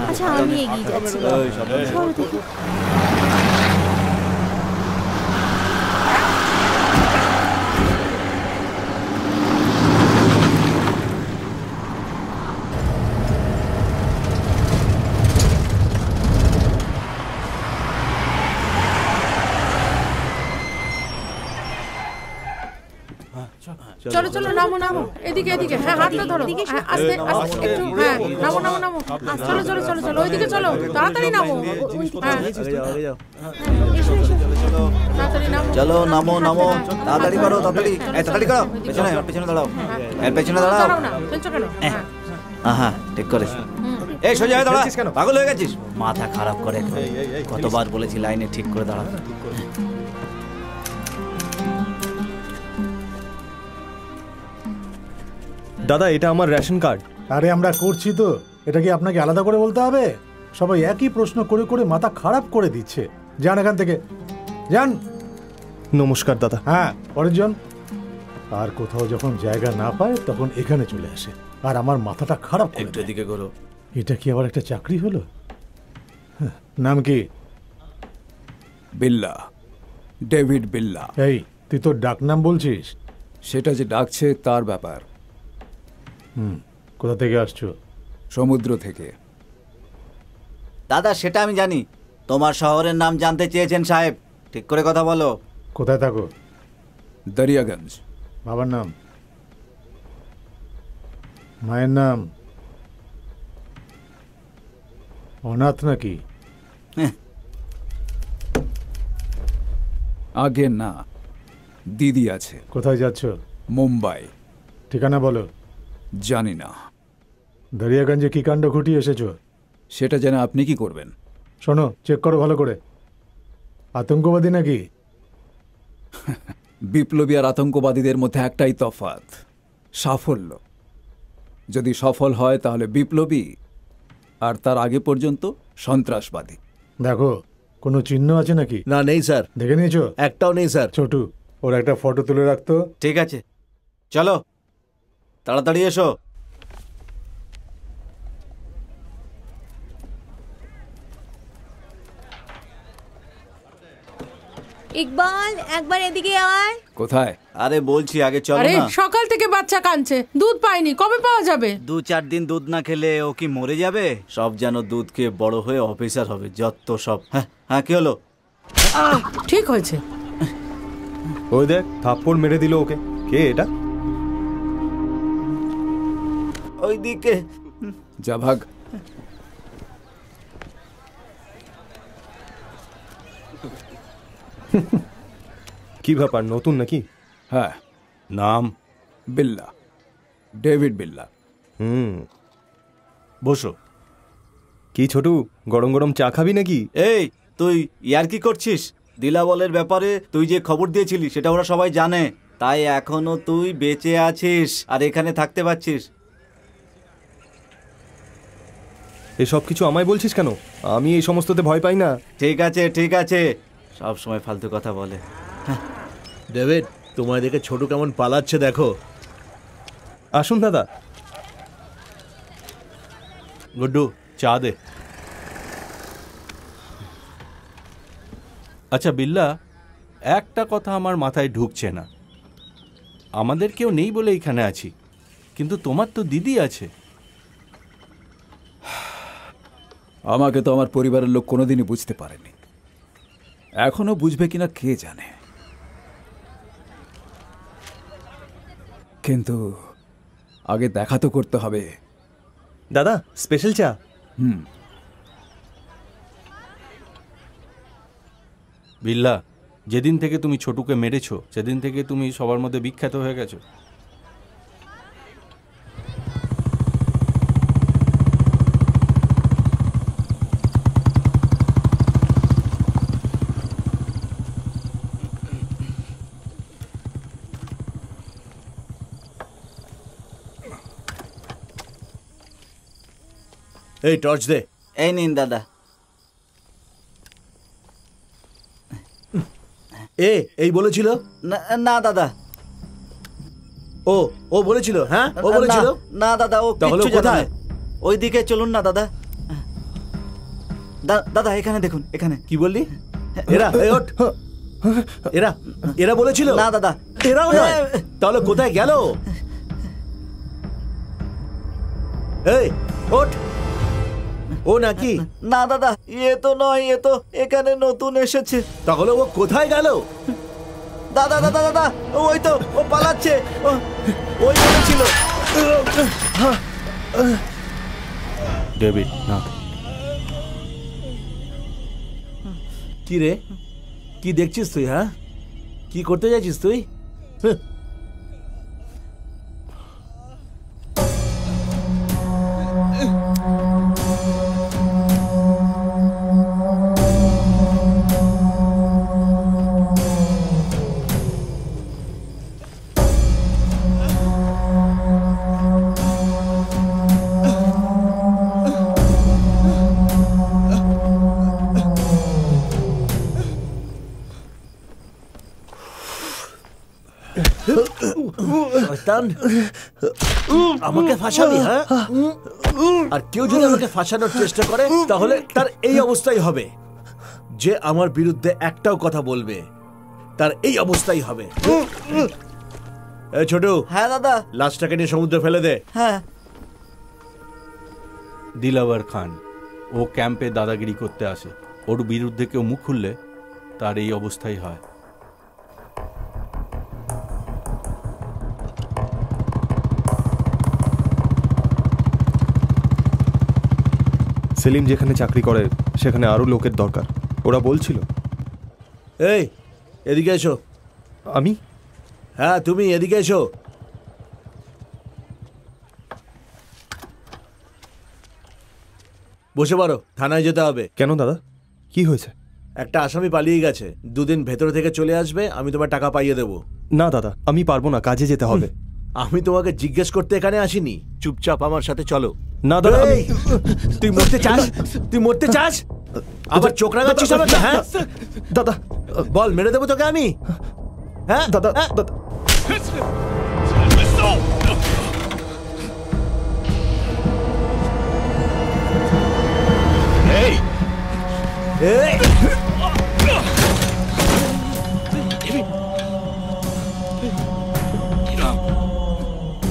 আচ্ছা আমি এগিয়ে যাচ্ছি। চলো চলো, নামো নামো, এদিকে এদিকে, হ্যাঁ হাতটা ধরো, আস্তে আস্তে একটু, হ্যাঁ নামো নামো নামো, চলো চলো চলো চলো, ওইদিকে চলো, তাড়াতাড়ি নামো, হ্যাঁ তাড়াতাড়ি নামো, চলো নামো নামো, তাড়াতাড়ি করো, তাড়াতাড়ি তাড়াতাড়ি করো, পেছনে পেছনে দাঁড়াও, এর পেছনে দাঁড়াও, দাঁড়াও না, চলছো কেন? হ্যাঁ ঠিক করেছ। এই সোজা হয়ে দাঁড়া, পাগল হয়ে গেছিস? মাথা খারাপ করে, কতবার বলেছি লাইনে ঠিক করে দাঁড়া। দাদা এটা আমার রেশন কার্ড। আরে আমরা করছি তো, এটা কি আপনাকে আলাদা করে বলতে হবে? সবাই একই প্রশ্ন করে করে মাথা খারাপ করে দিচ্ছে। যান এখান থেকে, যান। নমস্কার দাদা। হ্যাঁ পরের জন। আর কোথাও যখন জায়গা না পায় তখন এখানে চলে আসে, আর আমার মাথাটা খারাপ করে। একটু এদিকে করো। এটা কি আবার একটা চাকরি হলো? নাম কি? বিল্লা, ডেভিড বিল্লা। এই তুই তোর ডাক নাম বলছিস? সেটা যে ডাকছে তার ব্যাপার। কোথা থেকে আসছো? সমুদ্র থেকে। দাদা সেটা আমি জানি, তোমার শহরের নাম জানতে চেয়েছেন সাহেব, ঠিক করে কথা বলো। কোথায় থাকো? দরিয়াগঞ্জ। বাবার নাম? মায়ের নাম? অনাথ নাকি? আগে না, দিদি আছে। কোথায় যাচ্ছ? মুম্বাই। ঠিকানা বলো। জানি না। দরিয়াগঞ্জে কি কাণ্ড ঘটিয়ে এসেছো? সেটা জেনে আপনি কি করবেন? শোনো, চেক করো ভালো করে। আতঙ্কবাদী নাকি? বিপ্লবী আর আতঙ্কবাদীদের মধ্যে একটাই তফাৎ, সাফল্য। যদি সফল হয় তাহলে বিপ্লবী, আর তার আগে পর্যন্ত সন্ত্রাসবাদী। দেখো কোনো চিহ্ন আছে নাকি? না নেই স্যার। দেখে নিয়েছো? একটাও নেই স্যার। ছোটু, ওর একটা ফটো তুলে রাখতো। ঠিক আছে, চলো তাড়াতাড়ি এসো। ইকবাল একবার এদিকে আয়। কোথায়? আরে বলছি আগে চলো আরে না। সকাল থেকে বাচ্চা কাঁদছে, দুধ পাইনি, কবে পাওয়া যাবে? 2-4 দিন দুধ না খেলে ও কি মরে যাবে? সব যেন দুধ খেয়ে বড় হয়ে অফিসার হবে, যত সব। হ্যাঁ হ্যাঁ, কি হলো? ঠিক হয়েছে। ওই দেখ, থাপ্পড় মেরে দিল ওকে। কে এটা? ওইদিকে যা ভাগ। কি ব্যাপার, নতুন নাকি? হ্যাঁ। নাম? বিল্লা, ডেভিড বিল্লা। বসো। কি ছোটু, গরম গরম চা খাবি নাকি? এই তুই ইয়ার কি করছিস? দিলাবলের ব্যাপারে তুই যে খবর দিয়েছিলি সেটা ওরা সবাই জানে, তাই এখনো তুই বেঁচে আছিস আর এখানে থাকতে পারছিস। এসব কিছু আমায় বলছিস কেন? আমি এই সমস্ততে ভয় পাই না। ঠিক আছে ঠিক আছে, সব সময় ফালতু কথা বলে। ডেভিড, তোমায় দেখে ছোট কেমন পালাচ্ছে দেখো। আসুন দাদা। গুড্ডু, চা দে। আচ্ছা বিল্লা, একটা কথা আমার মাথায় ঢুকছে না। আমাদের কেউ নেই বলে এখানে আছি, কিন্তু তোমার তো দিদি আছে। আমাকে তো আমার পরিবারের লোক কোনোদিনই বুঝতে পারেনি, এখনো বুঝবে কিনা কে জানে। কিন্তু আগে দেখা তো করতে হবে। দাদা স্পেশাল চা। বিল্লা, যেদিন থেকে তুমি ছোটুকে মেরেছো সেদিন থেকে তুমি সবার মধ্যে বিখ্যাত হয়ে গেছো। এই টর্চ দে। এই নিন দাদা। এই বলেছিল? না দাদা। ও বলেছিল? হ্যাঁ ও বলেছিল? না দাদা, ও তাহলে কিচ্ছু জানে কোথায়? না। ওইদিকে চলুন না দাদা। দাদা এখানে দেখুন, এখানে। কি বললি? এরা ওঠ। এরা এরা বলেছিল না দাদা, এরাও নয়। তাহলে কোথায় গেল? এই ওঠ। ও নাকি? না দাদা, এ তো নয়, এ তো এখানে নতুন এসেছে। তাহলে ও কোথায় গেল? দাদা দাদা দাদা, ওই তো ও পালাচ্ছে। ওই বলেছিল। ডেভিড না। কি রে, কি দেখছিস তুই? হ্যাঁ, কি করতে যাচ্ছিস তুই? আমাকে ফাঁসাবি? হ্যাঁ, আর কেউ যদি আমাকে ফাঁসানোর চেষ্টা করে তাহলে তার এই অবস্থাই হবে। যে আমার বিরুদ্ধে একটাও কথা বলবে তার এই অবস্থাই হবে। ছোট। হ্যাঁ দাদা। লাশটাকে নিয়ে সমুদ্রে ফেলে দে। হ্যাঁ। দিলাওয়ার খান, ও ক্যাম্পে দাদাগিরি করতে আসে। ওর বিরুদ্ধে কেউ মুখ খুললে তার এই অবস্থাই হয়। সেলিম যেখানে চাকরি করে সেখানে আরো লোকের দরকার, ওরা বলছিল। এই এদিকে এসো। আমি? হ্যাঁ তুমি এদিকে এসো। বসে পারো, থানায় যেতে হবে। কেন দাদা, কি হয়েছে? একটা আসামি পালিয়ে গেছে, দুদিন ভেতর থেকে চলে আসবে, আমি তোমার টাকা পাইয়ে দেবো। না দাদা, আমি পারবো না, কাজে যেতে হবে। আমি তোমাকে জিজ্ঞেস করতে এখানে আসিনি, চুপচাপ আমার সাথে চলো। না দাদা। তুই মরতে চাস? তুই মরতে চাস? আবার চোখ রাগাচ্ছিস আমাকে? হ্যাঁ দাদা, বল, মেরে দেবো তোকে আমি। হ্যাঁ দাদা দাদা।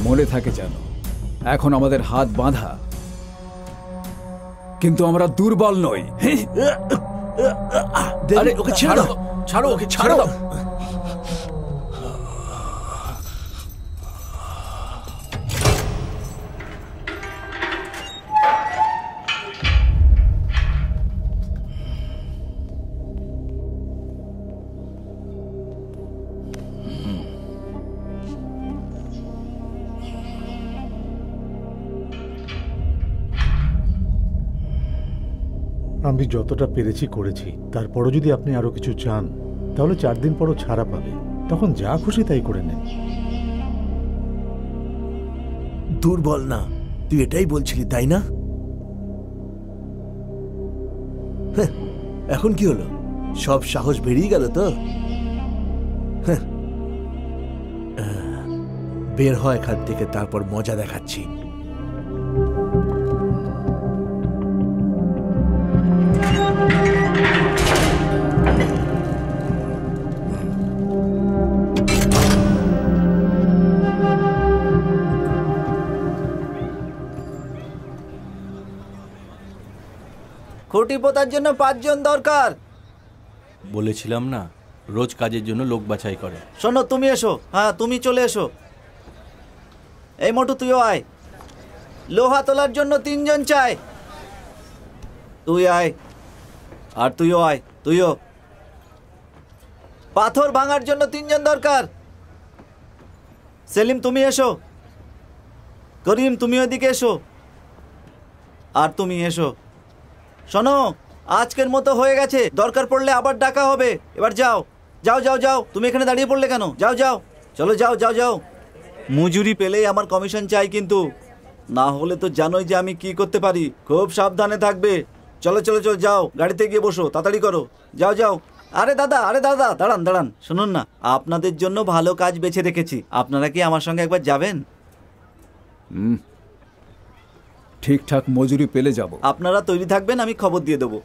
মনে থাকে যেন এখন আমাদের হাত বাঁধা, কিন্তু আমরা দুর্বল নই। আরে ওকে ছাড়ো, ছাড়ো ওকে, ছাড়ো। আমি যতটা পেরেছি করেছি, তারপরও যদি আপনি আরো কিছু চান তাহলে 4 দিন পরও ছাড়া পাবে, তখন যা খুশি তাই করে নেন। দুর্বল না, তুই এটাই বলছিলি তাই না? এখন কি হলো? সব সাহস বেরিয়ে গেল তো? বের হয় এখান থেকে, তারপর মজা দেখাচ্ছি। খুঁটি পোতার জন্য 5 জন দরকার। বলেছিলাম না, রোজ কাজের জন্য লোক বাছাই করে। শোনো, তুমি এসো। হ্যাঁ, তুমি চলে এসো। এই মোটু, তুইও আয়। লোহা তোলার জন্য 3 জন চাই। তুই আয়। আর তুইও আয়, তুইও। পাথর ভাঙার জন্য 3 জন দরকার। সেলিম, তুমি এসো। করিম, তুমি ওইদিকে এসো। আর তুমি এসো। শোনো, আজকের মতো হয়ে গেছে, দরকার পড়লে আবার ডাকা হবে। এবার যাও, যাও যাও যাও। তুমি এখানে দাঁড়িয়ে পড়লে কেন? যাও যাও, চলো যাও যাও যাও। মজুরি পেলেই আমার কমিশন চাই, কিন্তু না হলে তো জানোই যে আমি কি করতে পারি। খুব সাবধানে থাকবে। চলো চলো চলো, যাও, গাড়িতে গিয়ে বসো, তাড়াতাড়ি করো, যাও যাও। আরে দাদা, আরে দাদা, দাঁড়ান দাঁড়ান, শুনুন না, আপনাদের জন্য ভালো কাজ বেছে রেখেছি। আপনারা কি আমার সঙ্গে একবার যাবেন? ঠিকঠাক মজুরি পেলে যাব। আপনারা তৈরি থাকবেন, আমি খবর দিয়ে দেবো।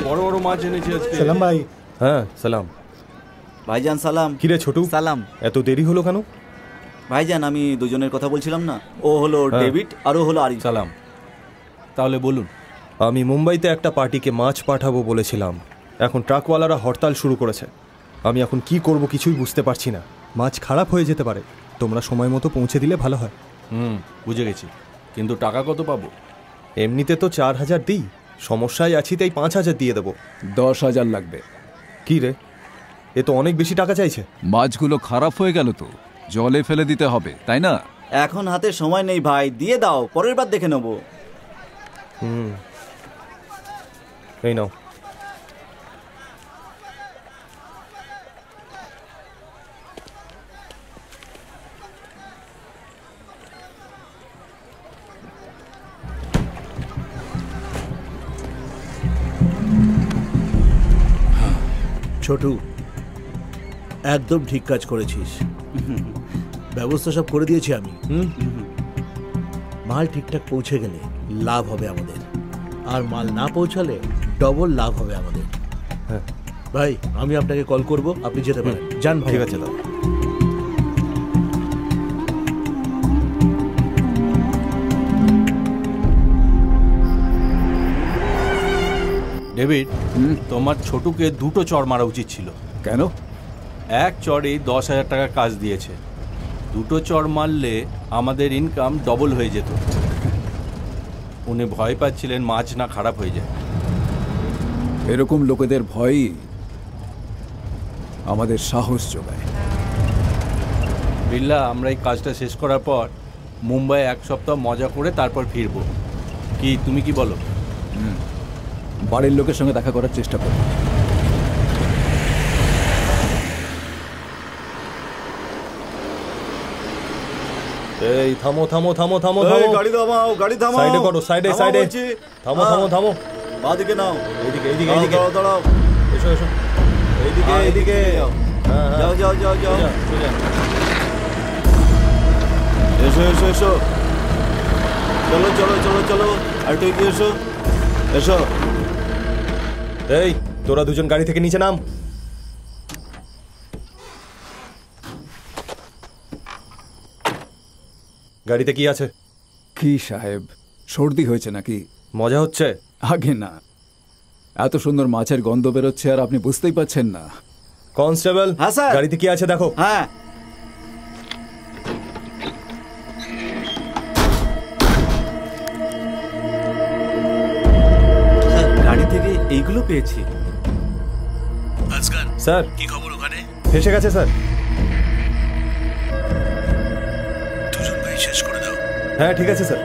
বড় বড় মাছ এনেছি আজকে। সালাম ভাই। হ্যাঁ সালাম। ভাইজান সালাম। কিরে ছোটু, সালাম। এত দেরি হলো কেন? ভাইজান আমি দুজনের কথা বলছিলাম না, ও হলো ডেভিড আর ও হলো আরিফ। সালাম। তাহলে বলুন। আমি মুম্বাইতে একটা পার্টিকে মাছ পাঠাবো বলেছিলাম, এখন ট্রাকওয়ালারা হরতাল শুরু করেছে। আমি এখন কি করব কিছুই বুঝতে পারছি না। মাছ খারাপ হয়ে যেতে পারে, তোমরা সময় মতো পৌঁছে দিলে ভালো হয়। বুঝে গেছি, কিন্তু টাকা কত পাবো? এমনিতে তো 4,000 দিই, সমস্যায় আছি তাই 5,000 দিয়ে দেবো। 10,000 লাগবে। কি রে, এ তো অনেক বেশি টাকা চাইছে। মাছগুলো খারাপ হয়ে গেল তো, জলে ফেলে দিতে হবে, তাই না? এখন হাতে সময় নেই ভাই, দিয়ে দাও, পরের বার দেখে নেবো। এই নাও। ছোটু, একদম ঠিক কাজ করেছিস। ব্যবস্থা সব করে দিয়েছি আমি। মাল ঠিকঠাক পৌঁছে গেলে লাভ হবে আমাদের, আর মাল না পৌঁছালে ডবল লাভ হবে আমাদের। হ্যাঁ ভাই, আমি আপনাকে কল করব, আপনি যেতে পারেন। যান ভাই। ঠিক আছে দাও। ডেভিড, তোমার ছোটুকে 2টো চড় মারা উচিত ছিল। কেন? এক চড়েই 10,000 টাকা কাজ দিয়েছে, 2টো চড় মারলে আমাদের ইনকাম ডবল হয়ে যেত। উনি ভয় পাচ্ছিলেন মাছ না খারাপ হয়ে যায়। এরকম লোকেদের ভয়ই আমাদের সাহস যোগায়। বিল্লা, আমরা এই কাজটা শেষ করার পর মুম্বাই 1 সপ্তাহ মজা করে তারপর ফিরবো। কি তুমি কি বলো? বাড়ির লোকের সঙ্গে দেখা করার চেষ্টা করব। এই থামো থামো থামো থামো এই, থামো। গাড়ি থামাও, গাড়ি থামাও। সাইডে করো, সাইডে থামাও সাইডে। বলছি। থামো হ্যাঁ। থামো থামো। বাঁদিকে নাও। এইদিকে এইদিকে দাঁড়াও, এইদিকে। দাঁড়াও, দাঁড়াও। এসো এসো। এইদিকে হ্যাঁ, এইদিকে। যাও। হ্যাঁ হ্যাঁ। যাও যাও যাও যাও। সোজা, সোজা। এসো এসো এসো। চলো চলো চলো চলো, আর একটু এগিয়ে এসো। এসো। এই তোরা দুজন গাড়ি থেকে নিচে নাম। গাড়িতে কি আছে? কি সাহেব, সর্দি হয়েছে নাকি? মজা হচ্ছে? আগে না, এত সুন্দর মাছের গন্ধ বেরোচ্ছে আর আপনি বুঝতেই পাচ্ছেন না। কনস্টেবল, হ্যাঁ স্যার। গাড়িতে কি আছে দেখো। হ্যাঁ। গাড়ি থেকে এইগুলো পেয়েছি। আজকাল স্যার কি খবর ওখানে? এসে গেছে স্যার। দুজন ভাই শেষ করে দাও। হ্যাঁ ঠিক আছে স্যার।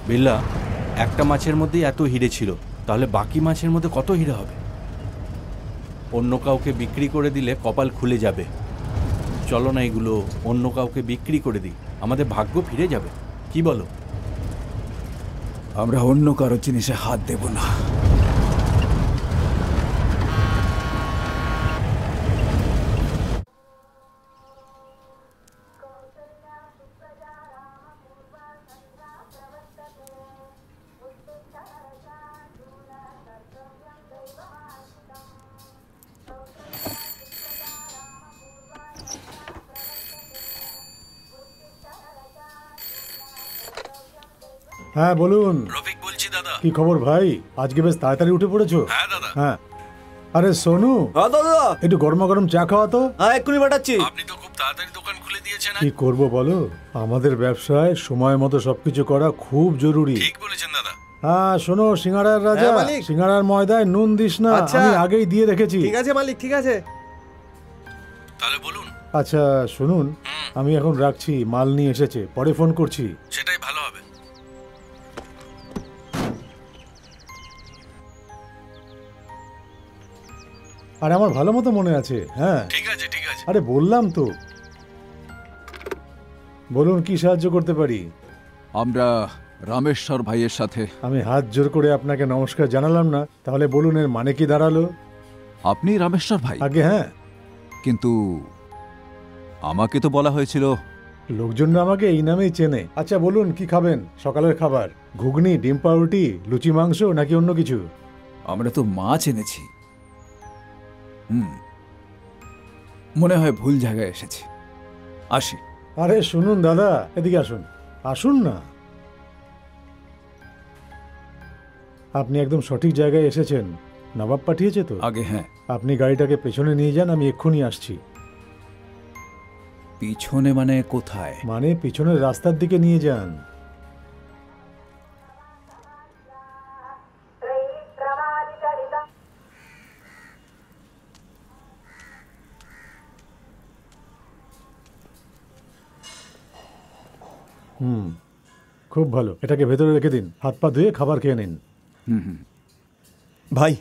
বিল্লা, একটা মাছের মধ্যেই এত হিরে ছিল, তাহলে বাকি মাছের মধ্যে কত হিরে হবে? অন্য কাউকে বিক্রি করে দিলে কপাল খুলে যাবে। চলো না এগুলো অন্য কাউকে বিক্রি করে দিই, আমাদের ভাগ্য ফিরে যাবে। কি বলো? আমরা অন্য কারো জিনিসে হাত দেব না। হ্যাঁ বলুন। রফিক বলছি দাদা। কি খবর ভাই? আজকে বেশ তাড়াতাড়ি উঠে পড়েছো। হ্যাঁ দাদা। হ্যাঁ আরে সোনু, হ্যাঁ দাদা। একটু গরমা গরম চা খাওয়া তো। হ্যাঁ এক্ষুনি পাঠাচ্ছি। আপনি তো খুব তাড়াতাড়ি দোকান খুলে দিয়েছেন। কি করব বলো, আমাদের ব্যবসায় সময় মতো সবকিছু করা খুব জরুরি। ঠিক বলেছেন দাদা। হ্যাঁ শোনো, সিঙ্গাড়ার রাজা, হ্যাঁ, মালিক। সিঙ্গাড়ার ময়দায় নুন দিস না, আচ্ছা। আমি আগেই দিয়ে রেখেছি। ঠিক আছে মালিক, ঠিক আছে। তাহলে বলুন। আচ্ছা শুনুন, আমি এখন রাখছি, মাল নিয়ে এসেছে, পরে ফোন করছি। সেটাই ভালো হবে। আর আমার ভালো মতো মনে আছে। হ্যাঁ ঠিক আছে ঠিক আছে। আরে বললাম তো। বলুন কি সাহায্য করতে পারি? আমরা রামেশ্বর ভাইয়ের সাথে। আমি হাত জোর করে আপনাকে নমস্কার জানালাম না, তাহলে বলুন এর মানে কি দাঁড়ালো? আপনি রামেশ্বর ভাই? আগে হ্যাঁ। কিন্তু আমাকে তো বলা হয়েছিল। লোকজন আমাকে এই নামেই চেনে। আচ্ছা বলুন কি খাবেন? সকালের খাবার ঘুগনি, ডিম পাউরুটি, লুচি মাংস নাকি অন্য কিছু? আমরা তো মাছ এনেছি। মনে হয় ভুল জায়গায় এসেছি। আসি। আরে শুনুন দাদা, এদিকে আসুন। আসুন না, আপনি একদম সঠিক জায়গায় এসেছেন। নবাব পাঠিয়েছে তো? আগে হ্যাঁ। আপনি গাড়িটাকে পেছনে নিয়ে যান, আমি এক্ষুনি আসছি। পিছনে মানে কোথায়? মানে পিছনের রাস্তার দিকে নিয়ে যান। খুব ভালো, এটাকে ভেতরে রেখে দিন, হাত পা ধুয়ে খাবার খেয়ে নিন। ভাই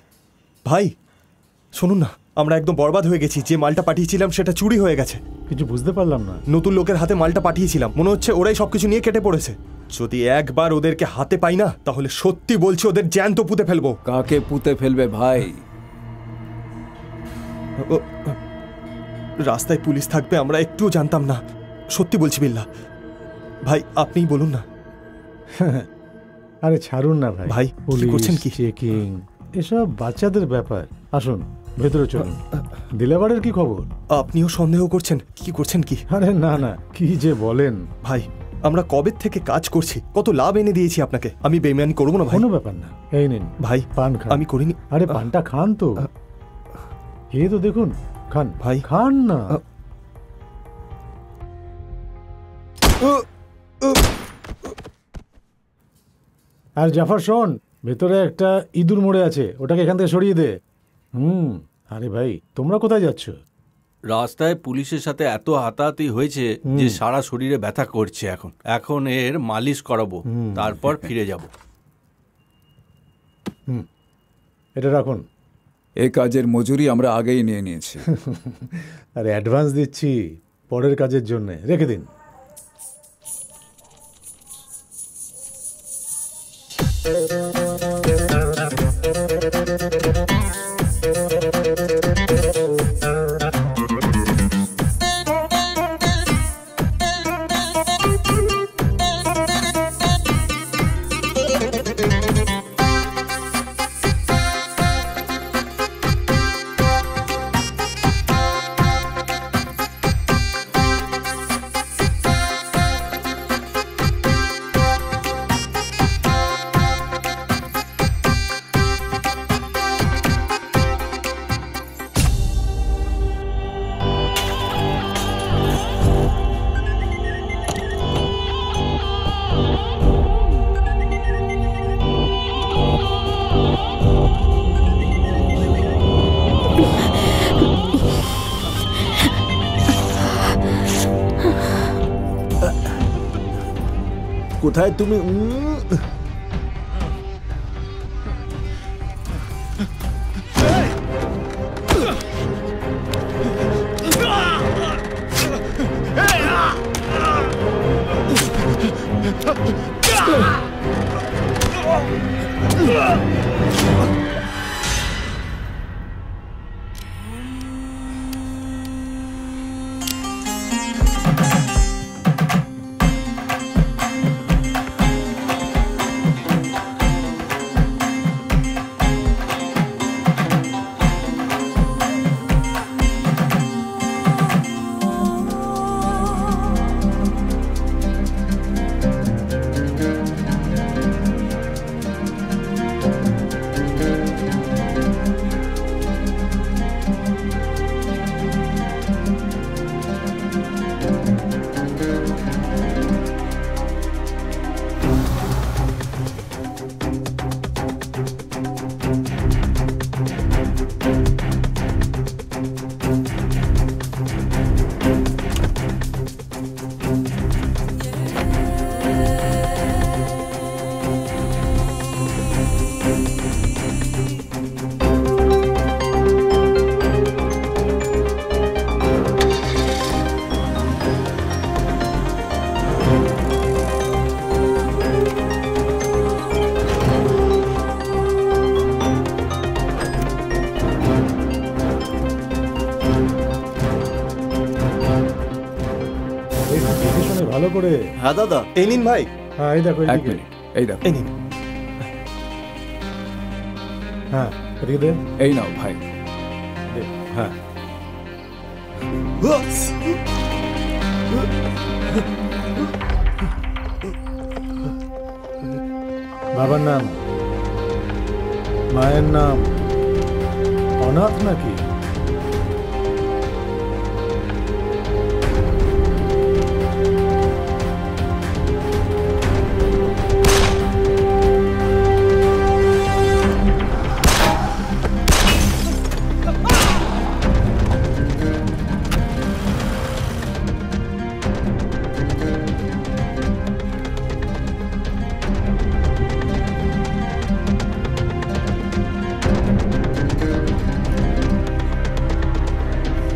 ভাই শুনুন না, আমরা একদম বরবাদ হয়ে গেছি। যে মালটা পাঠিয়েছিলাম সেটা চুরি হয়ে গেছে। কিছু বুঝতে পারলাম না। নতুন লোকের হাতে মালটা পাঠিয়েছিলাম, মনে হচ্ছে ওরাই সবকিছু নিয়ে কেটে পড়েছে। যদি একবার ওদেরকে হাতে পাই না, তাহলে সত্যি বলছি ওদের জ্যান্ত পুঁতে ফেলবো। কাকে পুঁতে ফেলবে ভাই? রাস্তায় পুলিশ থাকবে আমরা একটুও জানতাম না, সত্যি বলছি বিল্লাহ। ভাই আপনিই বলুন না। আরে ছাড়ুন না ভাই। ভাই, পুলিশ করছেন কি? চেকিং এসব বাচ্চাদের ব্যাপার। আসুন ভেতরে চলুন। দিলাবাড়ের কি খবর? আপনিও সন্দেহ করছেন? কি করছেন কি? আরে না না, কি যে বলেন ভাই, আমরা কবে থেকে কাজ করছি, কত লাভ এনে দিয়েছি আপনাকে। আমি বেইমানি করবো না ভাই। কোনো ব্যাপার না, এই নিন ভাই পান খান। আমি করিনি। আরে পানটা খান তো, এই তো দেখুন, খান ভাই। খান না। আর জাফর শোন, ভেতরে একটা ইঁদুর মরে আছে, ওটাকে এখান থেকে সরিয়ে দে। আরে ভাই তোমরা কোথায় যাচ্ছ? রাস্তায় পুলিশের সাথে এত হাতাহাতি হয়েছে যে সারা শরীরে ব্যথা করছে। এখন এর মালিশ করাবো, তারপর ফিরে যাব। এটা রাখুন। এই কাজের মজুরি আমরা আগেই নিয়ে নিয়েছি। আরে অ্যাডভান্স দিচ্ছি পরের কাজের জন্য, রেখে দিন। কোথায় তুমি? ভালো করে। হ্যাঁ দাদা। এই নিন ভাই। হ্যাঁ এই দেখো এক এদিকে। মিনিট, এই দেখো, এই নিন। হ্যাঁ এদিকে দে। এই নাও ভাই। দে। হ্যাঁ, বাবার নাম, মায়ের নাম অনাথ নাকি?